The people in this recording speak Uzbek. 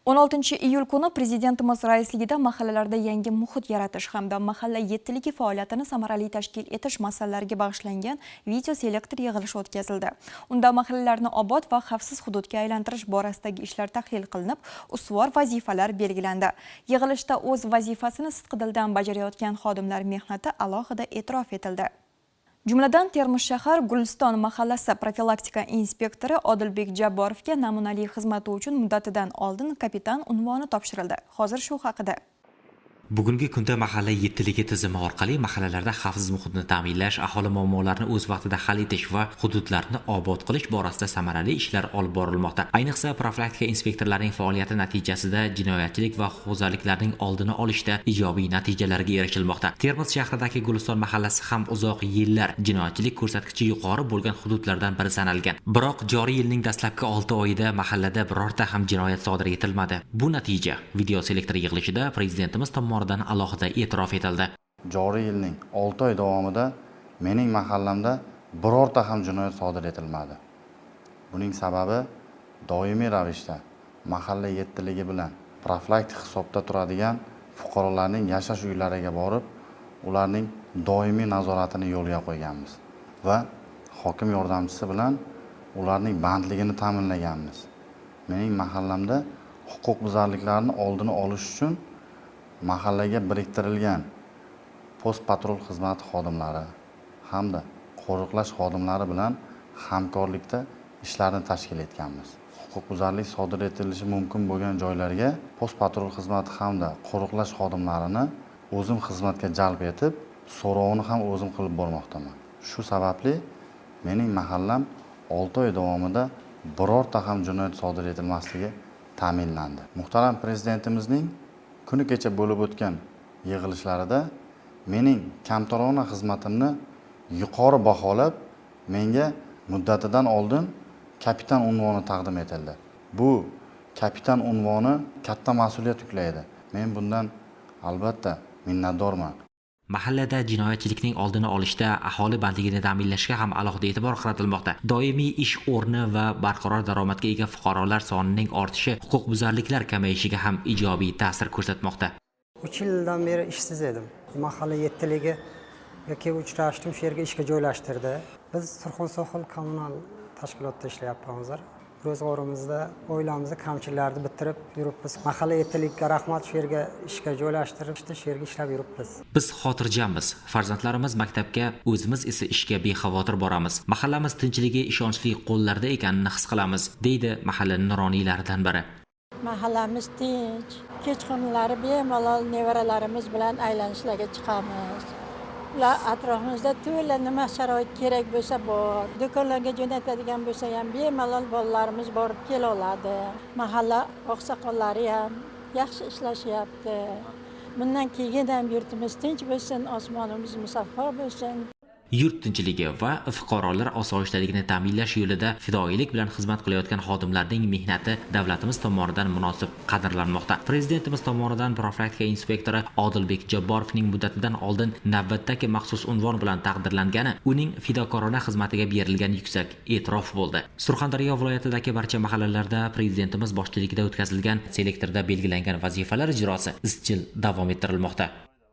16-iyul kuni Prezidentimiz raisligida mahallalarda yangi muhit yaratish hamda mahalla yettiligi faoliyatini samarali tashkil etish masalalariga bag'ishlangan video selektor yig'ilishi o'tkazildi. Unda mahallalarni obod va xavfsiz hududga aylantirish borasidagi ishlar tahlil qilinib, ustuvor vazifalar belgilandi. Yig'ilishda o'z vazifasini sidqidildan bajarayotgan xodimlar mehnati alohida e'tirof etildi. Jumladan Termiz shahar Guliston mahallasi profilaktika inspektori Odilbek Jabborovga namunali xizmati uchun muddatidan oldin kapitan unvoni topshirildi. Hozir shu haqida. Bugungi kunda mahalla yettiligi tizimi orqali mahallalarda xavfsiz muhitni ta'minlash, aholi muammolarini o'z vaqtida hal etish va hududlarni obod qilish borasida samarali ishlar olib borilmoqda. Ayniqsa, profilaktika inspektorlarining faoliyati natijasida jinoyatchilik va huquqbuzarliklarning oldini olishda ijobiy natijalarga erishilmoqda. Termiz shahridagi Guliston mahallasi ham uzoq yillar jinoyatchilik ko'rsatkichi yuqori bo'lgan hududlardan biri sanalgan. Biroq joriy yilning dastlabki 6 oyida mahallada birorta ham jinoyat sodir etilmadi. Bu natija video selektor yig'ilishida prezidentimiz tomonidan alohida e'tirof etildi. Joriy yilning 6 oy davomida mening mahallamda birorta ham jinoyat sodir etilmadi. Buning sababi doimiy ravishda mahalla yettiligi bilan profilaktik hisobda turadigan fuqarolarning yashash uylariga borib, ularning doimiy nazoratini yo'lga qo'yganmiz va hokim yordamchisi bilan ularning bandligini ta'minlaganmiz. Mening mahallamda huquqbuzarliklarni oldini olish uchun mahallaga biriktirilgan post patrul xizmati xodimlari hamda qo'riqlash xodimlari bilan hamkorlikda ishlarni tashkil etganmiz. Huquqbuzarlik sodir etilishi mumkin bo'lgan joylarga post patrul xizmati hamda qo'riqlash xodimlarini o'zim xizmatga jalb etib, so'rovini ham o'zim qilib bormoqdaman. Shu sababli mening mahallam 6 oy davomida birorta ham jinoyat sodir etilmasligi ta'minlandi. Muhtaram prezidentimizning kuni kecha bo'lib o'tgan yig'ilishlarida mening kamtarona xizmatimni yuqori baholab, menga muddatidan oldin kapitan unvoni taqdim etildi. Bu kapitan unvoni katta mas'uliyat yuklaydi. Men bundan albatta minnatdorman. Mahallada jinoyatchilikning oldini olishda, aholi bandligini ta'minlashga ham alohida e'tibor qaratilmoqda. Doimiy ish o'rni va barqaror daromadga ega fuqarolar sonining ortishi huquqbuzarliklar kamayishiga ham ijobiy ta'sir ko'rsatmoqda. 3 yildan beri ishsiz edim. Mahalla yettiligi yoki uchrashdim, shu yerga ishga joylashtirdi. Biz Surxonsohil kommunal tashkilotda ishlayapmiz. Ro'zg'orimizda oilamizni kamchiliklarni bitirib yuribmiz. Mahalla yettiligiga rahmat, shu yerga ishga joylashtirishdi, shu yerga ishlab yuribmiz. Biz xotirjammiz. Farzandlarimiz maktabga, o'zimiz esa ishga bexavotir boramiz. Mahallamiz tinchligi ishonchli qo'llarda ekanini his qilamiz, deydi mahalla nuroniylaridan biri. Mahallamiz tinch. Kechqurunlari bemalol nevaralarimiz bilan aylanishlarga chiqamiz. Ular atrofimizda to'la nima sharoit kerak bo'lsa bor. Do'konlarga jo'natadigan bo'lsa ham bemalol bolalarimiz borib kela oladi. Mahalla oqsoqollari ham yaxshi ishlashyapti. Bundan keyin ham yurtimiz tinch bo'lsin, osmonimiz musaffo bo'lsin. Yurt tinchligi va fuqarolar osoyishtaligini ta'minlash yo'lida fidoyilik bilan xizmat qilayotgan xodimlarning mehnati davlatimiz tomonidan munosib qadrlanmoqda. Prezidentimiz tomonidan profilaktika inspektori Odilbek Jabborovning muddatidan oldin navbatdagi maxsus unvon bilan taqdirlangani uning fidokorona xizmatiga berilgan yuksak e'tirof bo'ldi. Surxondaryo viloyatidagi barcha mahallalarda prezidentimiz boshchiligida o'tkazilgan selektorda belgilangan vazifalar ijrosi izchil davom ettirilmoqda.